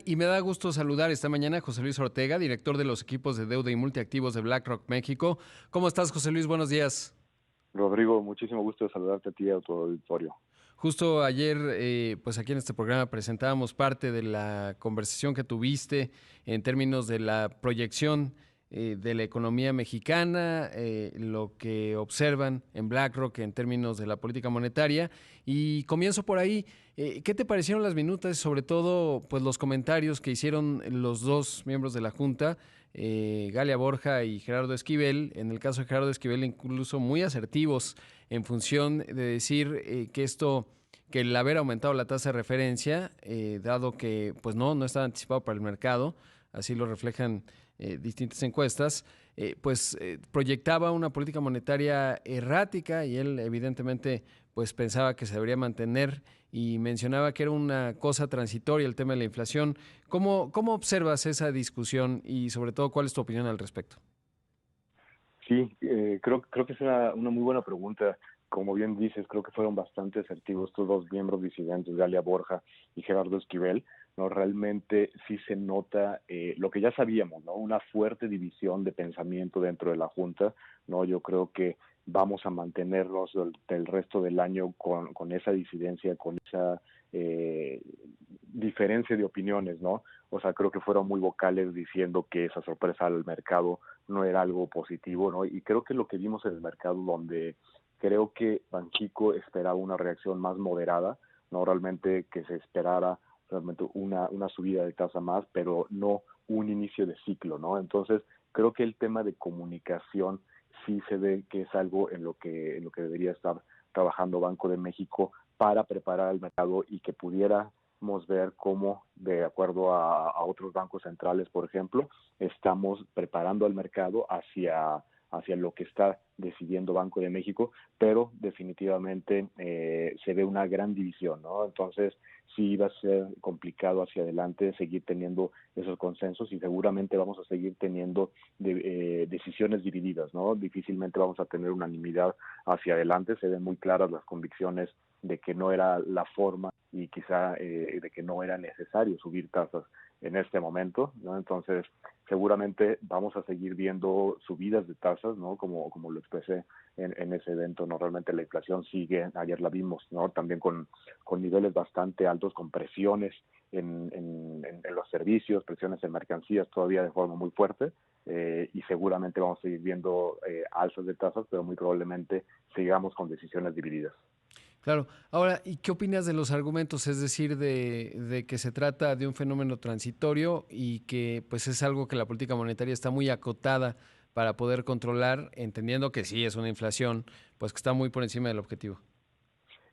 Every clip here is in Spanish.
Y me da gusto saludar esta mañana a José Luis Ortega, director de los equipos de deuda y multiactivos de BlackRock México. ¿Cómo estás, José Luis? Buenos días. Rodrigo, muchísimo gusto de saludarte a ti y a tu auditorio. Justo ayer, pues aquí en este programa presentábamos parte de la conversación que tuviste en términos de la proyección de la economía mexicana, lo que observan en BlackRock en términos de la política monetaria. Y comienzo por ahí. ¿Qué te parecieron las minutas, sobre todo pues los comentarios que hicieron los dos miembros de la Junta, Galia Borja y Gerardo Esquivel? En el caso de Gerardo Esquivel, incluso muy asertivos en función de decir que el haber aumentado la tasa de referencia, dado que pues no estaba anticipado para el mercado, así lo reflejan distintas encuestas, proyectaba una política monetaria errática y él evidentemente pues pensaba que se debería mantener y mencionaba que era una cosa transitoria el tema de la inflación. ¿Cómo observas esa discusión y sobre todo cuál es tu opinión al respecto? Sí, creo que es una muy buena pregunta. Como bien dices, creo que fueron bastante asertivos estos dos miembros disidentes, Galia Borja y Gerardo Esquivel. No, realmente sí se nota lo que ya sabíamos, ¿no? Una fuerte división de pensamiento dentro de la Junta, ¿no? Yo creo que vamos a mantenernos del resto del año con esa disidencia, con esa diferencia de opiniones, ¿no? O sea, creo que fueron muy vocales diciendo que esa sorpresa al mercado no era algo positivo, ¿no? Y creo que lo que vimos en el mercado, donde creo que Banxico esperaba una reacción más moderada, no realmente que se esperara realmente una subida de tasa más, pero no un inicio de ciclo, ¿no? Entonces, creo que el tema de comunicación sí se ve que es algo en lo que debería estar trabajando Banco de México para preparar el mercado y que pudiéramos ver cómo, de acuerdo a otros bancos centrales, por ejemplo, estamos preparando al mercado hacia lo que está decidiendo Banco de México, pero definitivamente se ve una gran división, ¿no? Entonces, sí va a ser complicado hacia adelante seguir teniendo esos consensos y seguramente vamos a seguir teniendo decisiones divididas, ¿no? Difícilmente vamos a tener unanimidad hacia adelante, se ven muy claras las convicciones de que no era la forma y quizá de que no era necesario subir tasas en este momento, ¿no? Entonces, seguramente vamos a seguir viendo subidas de tasas, ¿no? Como lo expresé en ese evento, ¿no? Realmente la inflación sigue, ayer la vimos, ¿no? También con niveles bastante altos, con presiones en los servicios, presiones en mercancías todavía de forma muy fuerte, y seguramente vamos a seguir viendo alzas de tasas, pero muy probablemente sigamos con decisiones divididas. Claro. Ahora, ¿y qué opinas de los argumentos? Es decir, de que se trata de un fenómeno transitorio y que pues es algo que la política monetaria está muy acotada para poder controlar, entendiendo que sí es una inflación, pues que está muy por encima del objetivo.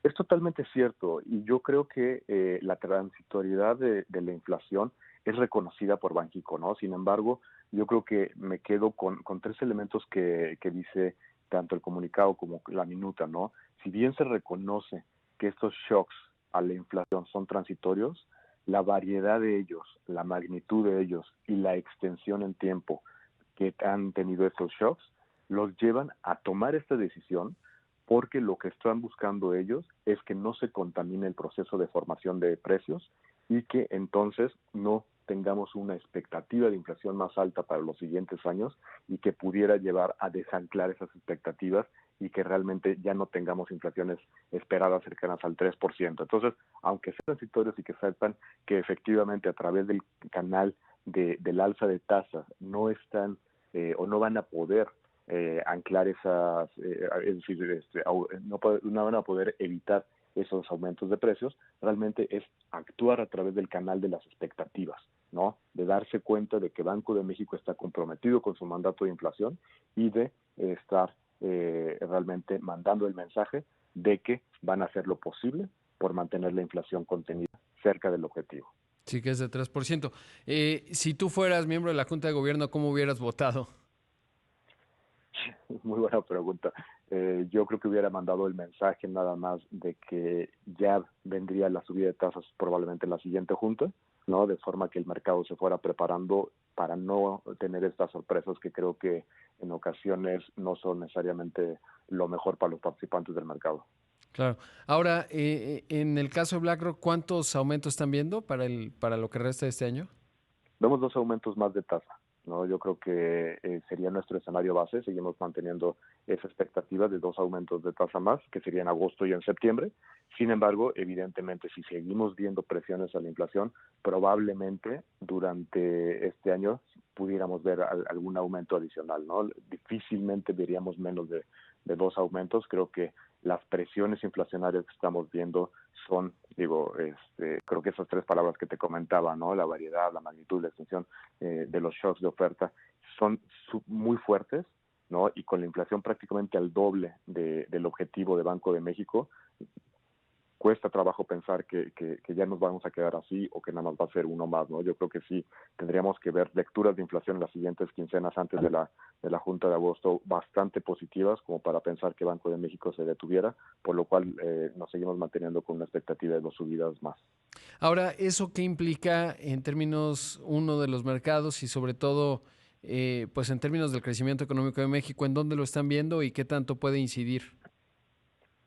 Es totalmente cierto y yo creo que la transitoriedad de la inflación es reconocida por Banxico, ¿no? Sin embargo, yo creo que me quedo con tres elementos que dice tanto el comunicado como la minuta, ¿no? Si bien se reconoce que estos shocks a la inflación son transitorios, la variedad de ellos, la magnitud de ellos y la extensión en tiempo que han tenido estos shocks los llevan a tomar esta decisión porque lo que están buscando ellos es que no se contamine el proceso de formación de precios y que entonces no tengamos una expectativa de inflación más alta para los siguientes años y que pudiera llevar a desanclar esas expectativas y que realmente ya no tengamos inflaciones esperadas cercanas al 3%. Entonces, aunque sean transitorios y que sepan que efectivamente a través del canal del alza de tasas no están o no van a poder anclar esas, es decir, no van a poder evitar esos aumentos de precios, realmente es actuar a través del canal de las expectativas, ¿no? De darse cuenta de que Banco de México está comprometido con su mandato de inflación y de estar realmente mandando el mensaje de que van a hacer lo posible por mantener la inflación contenida cerca del objetivo. Sí, que es de 3%. Si tú fueras miembro de la Junta de Gobierno, ¿cómo hubieras votado? Muy buena pregunta. Yo creo que hubiera mandado el mensaje nada más de que ya vendría la subida de tasas probablemente en la siguiente junta, ¿no? De forma que el mercado se fuera preparando para no tener estas sorpresas que creo que en ocasiones no son necesariamente lo mejor para los participantes del mercado. Claro. Ahora, en el caso de BlackRock, ¿cuántos aumentos están viendo para lo que resta de este año? Vemos 2 aumentos más de tasa, ¿no? Yo creo que sería nuestro escenario base. Seguimos manteniendo esa expectativa de 2 aumentos de tasa más, que sería en agosto y en septiembre. Sin embargo, evidentemente, si seguimos viendo presiones a la inflación, probablemente durante este año pudiéramos ver algún aumento adicional, ¿no? Difícilmente veríamos menos de 2 aumentos. Creo que las presiones inflacionarias que estamos viendo son, creo que esas 3 palabras que te comentaba, ¿no? La variedad, la magnitud, la extensión de los shocks de oferta son muy fuertes, ¿no? Y con la inflación prácticamente al doble del objetivo de Banco de México, cuesta trabajo pensar que ya nos vamos a quedar así o que nada más va a ser uno más, ¿no? Yo creo que sí tendríamos que ver lecturas de inflación en las siguientes quincenas antes de la Junta de agosto bastante positivas como para pensar que Banco de México se detuviera, por lo cual nos seguimos manteniendo con una expectativa de 2 subidas más. Ahora, ¿eso qué implica en términos, uno, de los mercados y sobre todo, pues en términos del crecimiento económico de México? ¿En dónde lo están viendo y qué tanto puede incidir?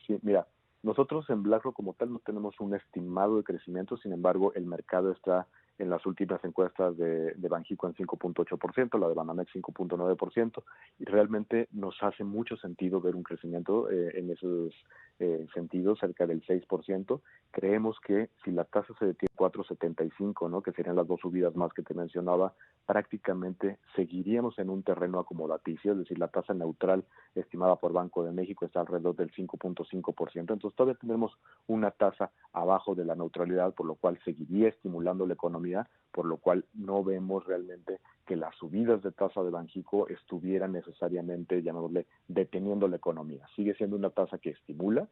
Sí, mira, nosotros en BlackRock como tal no tenemos un estimado de crecimiento, sin embargo, el mercado está en las últimas encuestas de Banxico en 5.8%, la de Banamex 5.9%, y realmente nos hace mucho sentido ver un crecimiento en esos sentidos, cerca del 6%. Creemos que si la tasa se detiene en 4.75, ¿no? Que serían las 2 subidas más que te mencionaba, prácticamente seguiríamos en un terreno acomodaticio, es decir, la tasa neutral estimada por Banco de México está alrededor del 5.5%, entonces todavía tenemos una tasa abajo de la neutralidad, por lo cual seguiría estimulando la economía, por lo cual no vemos realmente que las subidas de tasa de Banxico estuvieran necesariamente, llamémosle, deteniendo la economía. Sigue siendo una tasa que estimula,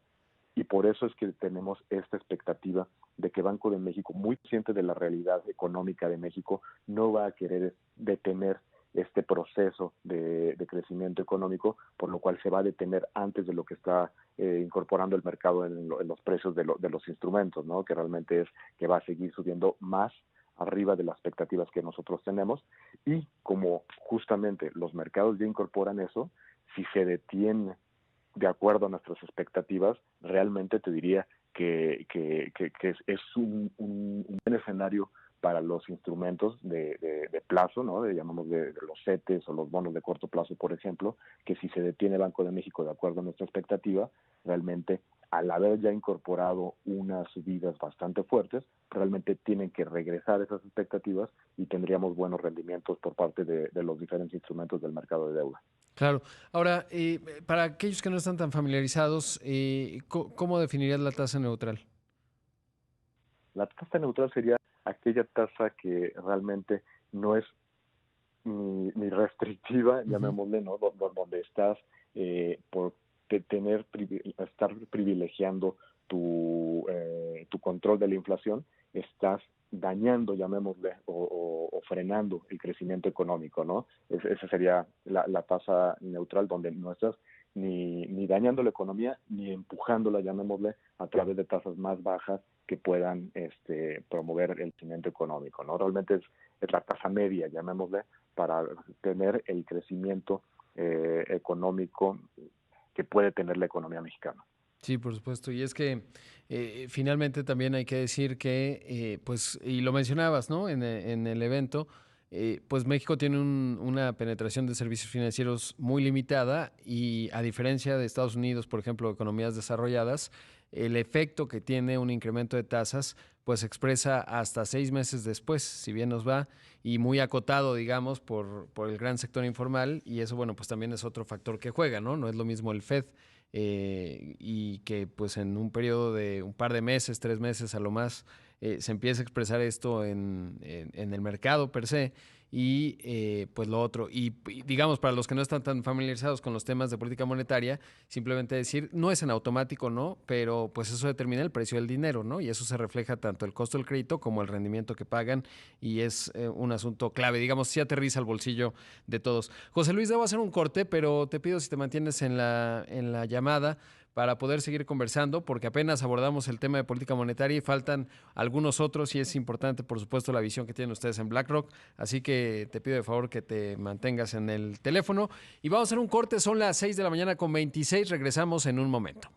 y por eso es que tenemos esta expectativa de que Banco de México, muy consciente de la realidad económica de México, no va a querer detener este proceso de crecimiento económico, por lo cual se va a detener antes de lo que está incorporando el mercado en los precios de los instrumentos, ¿no? Que realmente es que va a seguir subiendo más arriba de las expectativas que nosotros tenemos, y como justamente los mercados ya incorporan eso, si se detiene de acuerdo a nuestras expectativas, realmente te diría que es un buen escenario para los instrumentos de plazo, ¿no? Llamamos de los CETES o los bonos de corto plazo, por ejemplo, que si se detiene Banco de México de acuerdo a nuestra expectativa, realmente al haber ya incorporado unas subidas bastante fuertes, realmente tienen que regresar esas expectativas y tendríamos buenos rendimientos por parte de los diferentes instrumentos del mercado de deuda. Claro. Ahora, para aquellos que no están tan familiarizados, ¿cómo definirías la tasa neutral? La tasa neutral sería aquella tasa que realmente no es ni restrictiva, Ujú. llamémosle, ¿no? Donde estás por estar privilegiando tu control de la inflación, estás dañando, llamémosle, o frenando el crecimiento económico, ¿no? Esa sería la tasa neutral, donde no estás ni dañando la economía, ni empujándola, llamémosle, a través de tasas más bajas que puedan promover el crecimiento económico, ¿no? Realmente es la tasa media, llamémosle, para tener el crecimiento económico que puede tener la economía mexicana. Sí, por supuesto. Y es que finalmente también hay que decir que, pues, y lo mencionabas, ¿no? En el evento, pues México tiene una penetración de servicios financieros muy limitada y a diferencia de Estados Unidos, por ejemplo, economías desarrolladas, el efecto que tiene un incremento de tasas, pues se expresa hasta 6 meses después, si bien nos va, y muy acotado, digamos, por el gran sector informal, y eso, bueno, pues también es otro factor que juega, ¿no? No es lo mismo el Fed y que pues en un periodo de un par de meses, 3 meses a lo más, se empieza a expresar esto en el mercado per se y pues lo otro. Y digamos, para los que no están tan familiarizados con los temas de política monetaria, simplemente decir, no es en automático, ¿no? Pero pues eso determina el precio del dinero, ¿no? Y eso se refleja tanto el costo del crédito como el rendimiento que pagan y es un asunto clave, digamos, si aterriza al bolsillo de todos. José Luis, debo hacer un corte, pero te pido si te mantienes en la llamada para poder seguir conversando, porque apenas abordamos el tema de política monetaria y faltan algunos otros y es importante, por supuesto, la visión que tienen ustedes en BlackRock. Así que te pido de favor que te mantengas en el teléfono y vamos a hacer un corte. Son las 6 de la mañana con 26. Regresamos en un momento.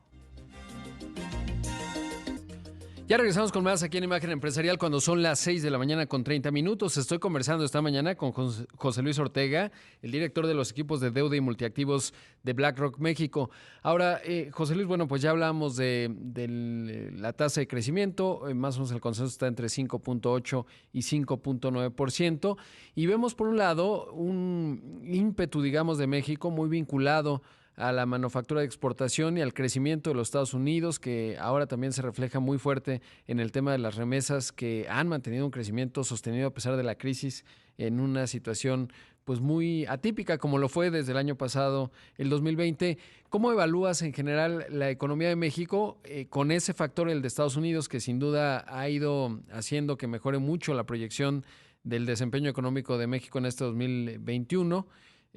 Ya regresamos con más aquí en Imagen Empresarial cuando son las 6 de la mañana con 30 minutos. Estoy conversando esta mañana con José Luis Ortega, el director de los equipos de deuda y multiactivos de BlackRock México. Ahora, José Luis, bueno, pues ya hablamos de la tasa de crecimiento, más o menos el consenso está entre 5.8 y 5.9%, y vemos por un lado un ímpetu, digamos, de México muy vinculado a la manufactura de exportación y al crecimiento de los Estados Unidos, que ahora también se refleja muy fuerte en el tema de las remesas, que han mantenido un crecimiento sostenido a pesar de la crisis en una situación pues muy atípica como lo fue desde el año pasado, el 2020. ¿Cómo evalúas en general la economía de México con ese factor, el de Estados Unidos, que sin duda ha ido haciendo que mejore mucho la proyección del desempeño económico de México en este 2021?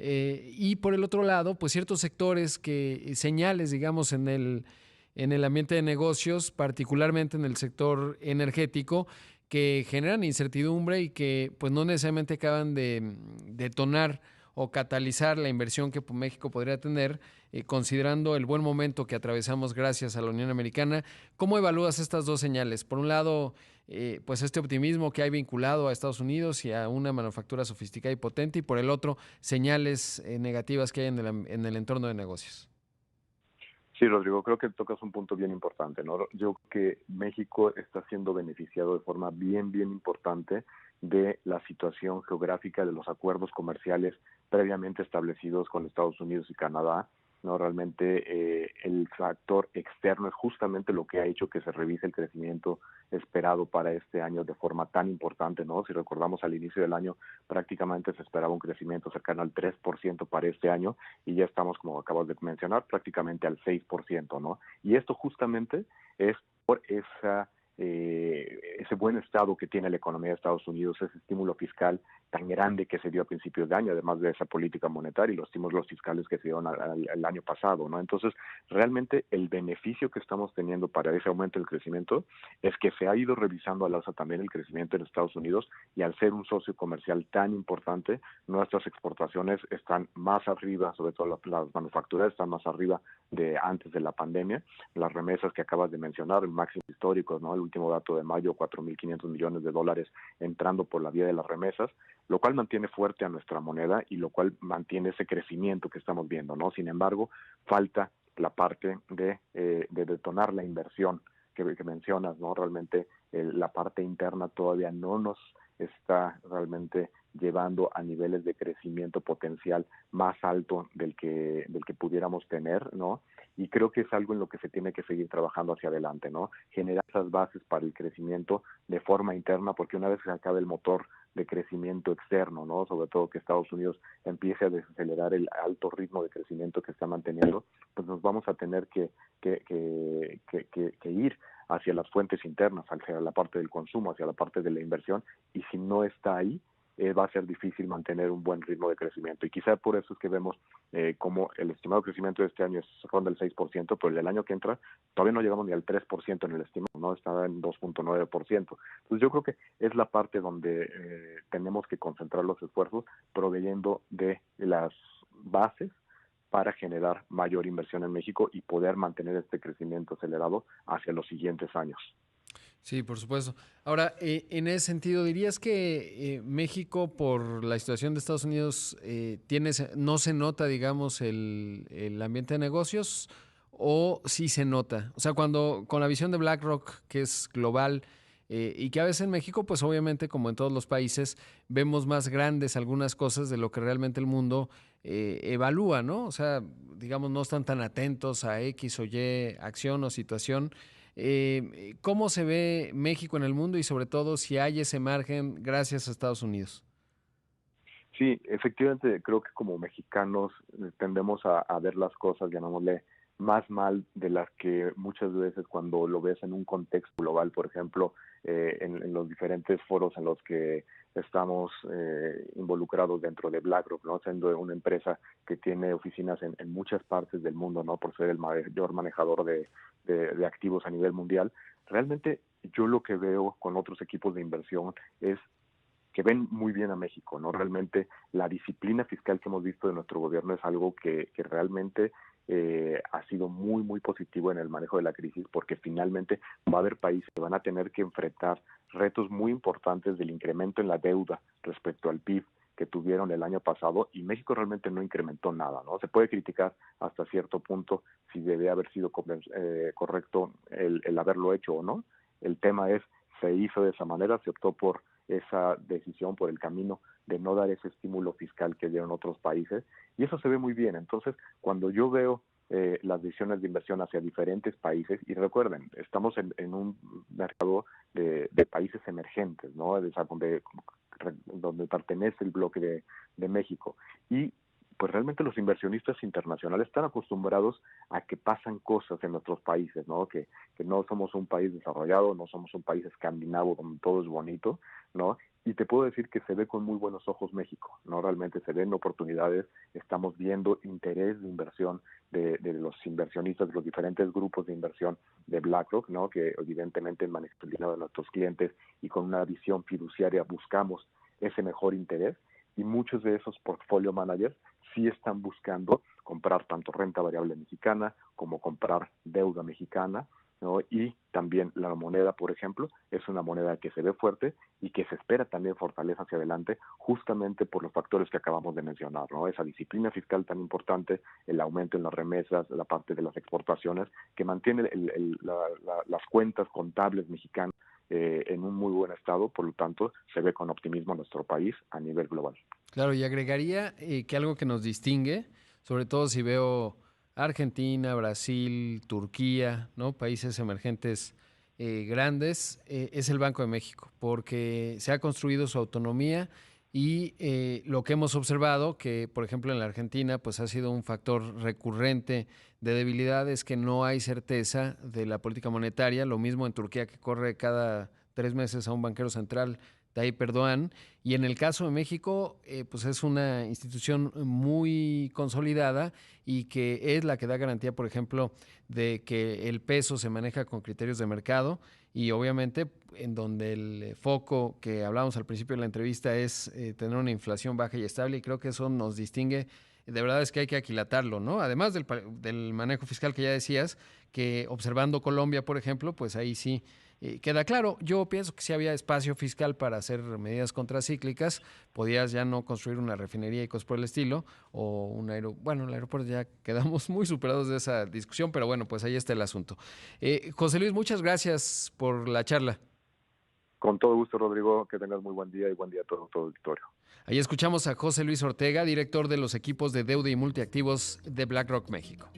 Y por el otro lado, pues ciertos sectores señales, digamos, en el ambiente de negocios, particularmente en el sector energético, que generan incertidumbre y que pues no necesariamente acaban de detonar o catalizar la inversión que México podría tener, considerando el buen momento que atravesamos gracias a la Unión Americana. ¿Cómo evalúas estas dos señales? Por un lado, pues este optimismo que hay vinculado a Estados Unidos y a una manufactura sofisticada y potente, y por el otro, señales negativas que hay en el entorno de negocios. Sí, Rodrigo, creo que tocas un punto bien importante, ¿no? Yo creo que México está siendo beneficiado de forma bien importante de la situación geográfica de los acuerdos comerciales previamente establecidos con Estados Unidos y Canadá, ¿no? Realmente el factor externo es justamente lo que ha hecho que se revise el crecimiento esperado para este año de forma tan importante, ¿no? Si recordamos, al inicio del año prácticamente se esperaba un crecimiento cercano al 3% para este año, y ya estamos, como acabas de mencionar, prácticamente al 6%, ¿no? Y esto justamente es por ese buen estado que tiene la economía de Estados Unidos, ese estímulo fiscal tan grande que se dio a principios de año, además de esa política monetaria y los estímulos fiscales que se dieron el año pasado, ¿no? Entonces, realmente el beneficio que estamos teniendo para ese aumento del crecimiento es que se ha ido revisando al alza también el crecimiento en Estados Unidos, y al ser un socio comercial tan importante, nuestras exportaciones están más arriba, sobre todo las manufacturas están más arriba de antes de la pandemia. Las remesas que acabas de mencionar, el máximo histórico, ¿no? El último dato de mayo, 4.500 millones de dólares entrando por la vía de las remesas, lo cual mantiene fuerte a nuestra moneda y lo cual mantiene ese crecimiento que estamos viendo, ¿no? Sin embargo, falta la parte de detonar la inversión que mencionas, ¿no? Realmente la parte interna todavía no nos está realmente llevando a niveles de crecimiento potencial más alto del que pudiéramos tener, ¿no? Y creo que es algo en lo que se tiene que seguir trabajando hacia adelante, ¿no? Generar esas bases para el crecimiento de forma interna, porque una vez que se acabe el motor de crecimiento externo, ¿no? Sobre todo que Estados Unidos empiece a desacelerar el alto ritmo de crecimiento que está manteniendo, pues nos vamos a tener que ir hacia las fuentes internas, hacia la parte del consumo, hacia la parte de la inversión, y si no está ahí, va a ser difícil mantener un buen ritmo de crecimiento. Y quizá por eso es que vemos como el estimado crecimiento de este año ronda el 6%, pero el del año que entra todavía no llegamos ni al 3% en el estimado, ¿no? Está en 2.9%. Entonces yo creo que es la parte donde tenemos que concentrar los esfuerzos, proveyendo de las bases para generar mayor inversión en México y poder mantener este crecimiento acelerado hacia los siguientes años. Sí, por supuesto. Ahora, en ese sentido, ¿dirías que México, por la situación de Estados Unidos, no se nota, digamos, el ambiente de negocios, o sí se nota? O sea, cuando con la visión de BlackRock, que es global, y que a veces en México, pues obviamente, como en todos los países, vemos más grandes algunas cosas de lo que realmente el mundo evalúa, ¿no? O sea, digamos, no están tan atentos a X o Y acción o situación. ¿Cómo se ve México en el mundo y sobre todo si hay ese margen gracias a Estados Unidos? Sí, efectivamente, creo que como mexicanos tendemos a ver las cosas, llamémosle, más mal de las que muchas veces cuando lo ves en un contexto global, por ejemplo, en los diferentes foros en los que estamos involucrados dentro de BlackRock, ¿no? Siendo una empresa que tiene oficinas en muchas partes del mundo, ¿no? Por ser el mayor manejador de activos a nivel mundial. Realmente yo lo que veo con otros equipos de inversión es que ven muy bien a México, ¿no? Realmente la disciplina fiscal que hemos visto de nuestro gobierno es algo que realmente ha sido muy, muy positivo en el manejo de la crisis, porque finalmente va a haber países que van a tener que enfrentar retos muy importantes del incremento en la deuda respecto al PIB que tuvieron el año pasado, y México realmente no incrementó nada, ¿no? Se puede criticar hasta cierto punto si debe haber sido correcto el haberlo hecho o no. El tema es, se hizo de esa manera, se optó por esa decisión, por el camino de no dar ese estímulo fiscal que dieron otros países, y eso se ve muy bien. Entonces, cuando yo veo las decisiones de inversión hacia diferentes países, y recuerden, estamos en un mercado de países emergentes, ¿no? Donde pertenece el bloque de México, y pues realmente los inversionistas internacionales están acostumbrados a que pasan cosas en nuestros países, ¿no? Que no somos un país desarrollado, no somos un país escandinavo donde todo es bonito, ¿no? Y te puedo decir que se ve con muy buenos ojos México, ¿no? Realmente se ven oportunidades, estamos viendo interés de inversión de los inversionistas, de los diferentes grupos de inversión de BlackRock, ¿no? Que evidentemente manejan el dinero de nuestros clientes y con una visión fiduciaria buscamos ese mejor interés, y muchos de esos portfolio managers sí están buscando comprar tanto renta variable mexicana como comprar deuda mexicana, ¿no? Y también la moneda, por ejemplo, es una moneda que se ve fuerte y que se espera también fortaleza hacia adelante, justamente por los factores que acabamos de mencionar, ¿no? Esa disciplina fiscal tan importante, el aumento en las remesas, la parte de las exportaciones, que mantiene las cuentas contables mexicanas en un muy buen estado. Por lo tanto, se ve con optimismo nuestro país a nivel global. Claro, y agregaría que algo que nos distingue, sobre todo si veo Argentina, Brasil, Turquía, ¿no? Países emergentes grandes, es el Banco de México, porque se ha construido su autonomía y lo que hemos observado, que por ejemplo en la Argentina, pues ha sido un factor recurrente de debilidad, es que no hay certeza de la política monetaria, lo mismo en Turquía, que corre cada 3 meses a un banquero central, Tayyip Erdogan, y en el caso de México, pues es una institución muy consolidada y que es la que da garantía, por ejemplo, de que el peso se maneja con criterios de mercado y obviamente en donde el foco que hablábamos al principio de la entrevista es tener una inflación baja y estable, y creo que eso nos distingue. De verdad es que hay que aquilatarlo, ¿no? Además del manejo fiscal que ya decías, que observando Colombia, por ejemplo, pues ahí sí queda claro. Yo pienso que si había espacio fiscal para hacer medidas contracíclicas, podías ya no construir una refinería y cosas por el estilo, o un bueno, el aeropuerto ya quedamos muy superados de esa discusión, pero bueno, pues ahí está el asunto. José Luis, muchas gracias por la charla. Con todo gusto, Rodrigo, que tengas muy buen día y buen día a todo el auditorio. Ahí escuchamos a José Luis Ortega, director de los equipos de deuda y multiactivos de BlackRock México.